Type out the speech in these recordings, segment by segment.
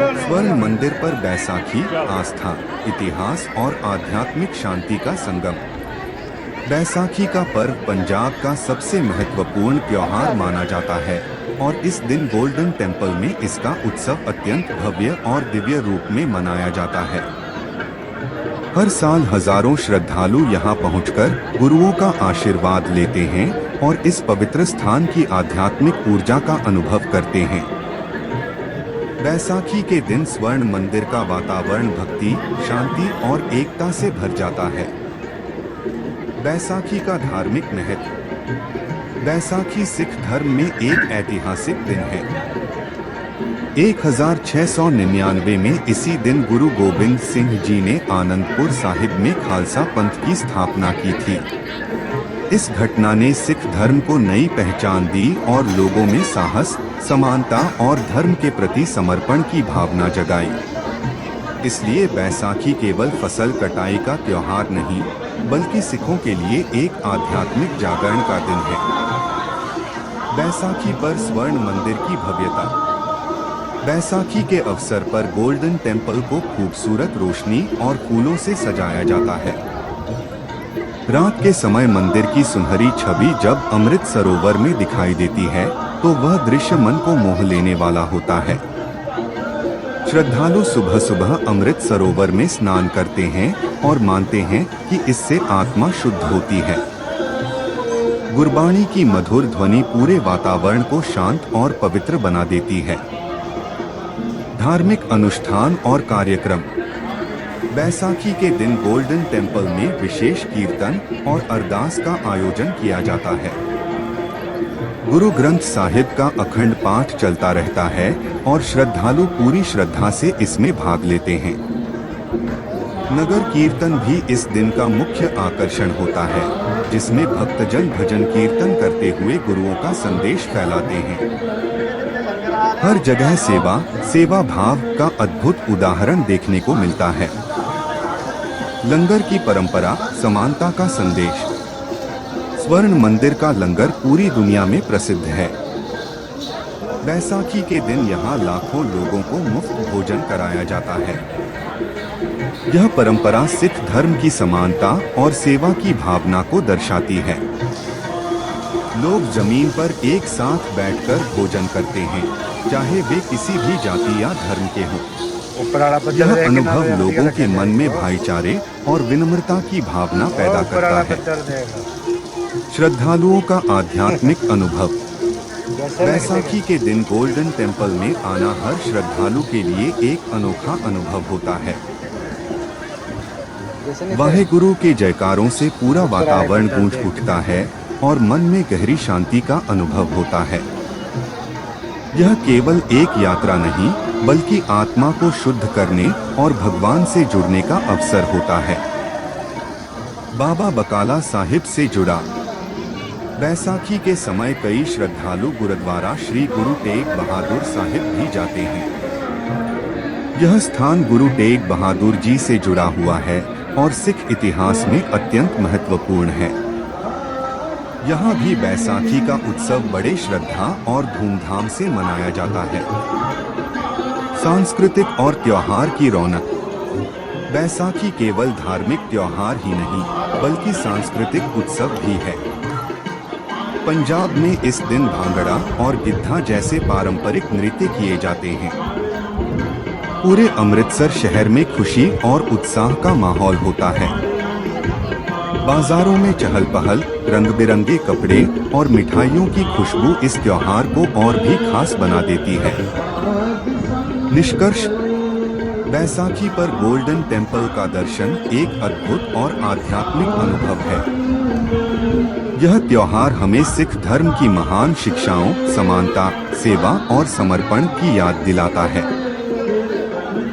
स्वर्ण मंदिर पर बैसाखी आस्था, इतिहास और आध्यात्मिक शांति का संगम। बैसाखी का पर्व पंजाब का सबसे महत्वपूर्ण त्योहार माना जाता है और इस दिन गोल्डन टेम्पल में इसका उत्सव अत्यंत भव्य और दिव्य रूप में मनाया जाता है। हर साल हजारों श्रद्धालु यहां पहुंचकर गुरुओं का आशीर्वाद लेते हैं और इस पवित्र स्थान की आध्यात्मिक ऊर्जा का अनुभव करते हैं। बैसाखी के दिन स्वर्ण मंदिर का वातावरण भक्ति, शांति और एकता से भर जाता है। बैसाखी का धार्मिक महत्व। बैसाखी सिख धर्म में एक ऐतिहासिक दिन है। 1699 में इसी दिन गुरु गोबिंद सिंह जी ने आनंदपुर साहिब में खालसा पंथ की स्थापना की थी। इस घटना ने सिख धर्म को नई पहचान दी और लोगों में साहस, समानता और धर्म के प्रति समर्पण की भावना जगाई। इसलिए बैसाखी केवल फसल कटाई का त्योहार नहीं, बल्कि सिखों के लिए एक आध्यात्मिक जागरण का दिन है। बैसाखी पर स्वर्ण मंदिर की भव्यता। बैसाखी के अवसर पर गोल्डन टेम्पल को खूबसूरत रोशनी और फूलों से सजाया जाता है। रात के समय मंदिर की सुनहरी छवि जब अमृत सरोवर में दिखाई देती है तो वह दृश्य मन को मोह लेने वाला होता है। श्रद्धालु सुबह सुबह अमृत सरोवर में स्नान करते हैं और मानते हैं कि इससे आत्मा शुद्ध होती है। गुरबाणी की मधुर ध्वनि पूरे वातावरण को शांत और पवित्र बना देती है। धार्मिक अनुष्ठान और कार्यक्रम। बैसाखी के दिन गोल्डन टेम्पल में विशेष कीर्तन और अरदास का आयोजन किया जाता है। गुरु ग्रंथ साहिब का अखंड पाठ चलता रहता है और श्रद्धालु पूरी श्रद्धा से इसमें भाग लेते हैं। नगर कीर्तन भी इस दिन का मुख्य आकर्षण होता है, जिसमें भक्तजन भजन कीर्तन करते हुए गुरुओं का संदेश फैलाते हैं। हर जगह सेवा भाव का अद्भुत उदाहरण देखने को मिलता है। लंगर की परंपरा, समानता का संदेश। स्वर्ण मंदिर का लंगर पूरी दुनिया में प्रसिद्ध है। बैसाखी के दिन यहाँ लाखों लोगों को मुफ्त भोजन कराया जाता है। यह परंपरा सिख धर्म की समानता और सेवा की भावना को दर्शाती है। लोग जमीन पर एक साथ बैठकर भोजन करते हैं, चाहे वे किसी भी जाति या धर्म के हों। यह अनुभव लोगों के मन में भाईचारे और विनम्रता की भावना पैदा करता है। श्रद्धालुओं का आध्यात्मिक अनुभव। बैसाखी के दिन गोल्डन टेम्पल में आना हर श्रद्धालु के लिए एक अनोखा अनुभव होता है। वाहेगुरु के जयकारों से पूरा वातावरण गूंज उठता है और मन में गहरी शांति का अनुभव होता है। यह केवल एक यात्रा नहीं, बल्कि आत्मा को शुद्ध करने और भगवान से जुड़ने का अवसर होता है। बाबा बकाला साहिब से जुड़ा। बैसाखी के समय कई श्रद्धालु गुरुद्वारा श्री गुरु तेग बहादुर साहिब भी जाते हैं। यह स्थान गुरु तेग बहादुर जी से जुड़ा हुआ है और सिख इतिहास में अत्यंत महत्वपूर्ण है। यहाँ भी बैसाखी का उत्सव बड़े श्रद्धा और धूमधाम से मनाया जाता है। सांस्कृतिक और त्योहार की रौनक। बैसाखी केवल धार्मिक त्योहार ही नहीं, बल्कि सांस्कृतिक उत्सव भी है। पंजाब में इस दिन भांगड़ा और गिद्धा जैसे पारंपरिक नृत्य किए जाते हैं। पूरे अमृतसर शहर में खुशी और उत्साह का माहौल होता है। बाजारों में चहल पहल, रंग बिरंगे कपड़े और मिठाइयों की खुशबू इस त्योहार को और भी खास बना देती है। निष्कर्ष, बैसाखी पर गोल्डन टेम्पल का दर्शन एक अद्भुत और आध्यात्मिक अनुभव है। यह त्योहार हमें सिख धर्म की महान शिक्षाओं, समानता, सेवा और समर्पण की याद दिलाता है।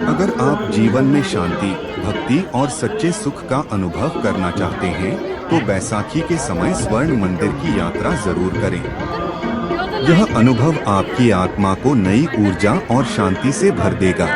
अगर आप जीवन में शांति, भक्ति और सच्चे सुख का अनुभव करना चाहते हैं, तो बैसाखी के समय स्वर्ण मंदिर की यात्रा जरूर करें। यह अनुभव आपकी आत्मा को नई ऊर्जा और शांति से भर देगा।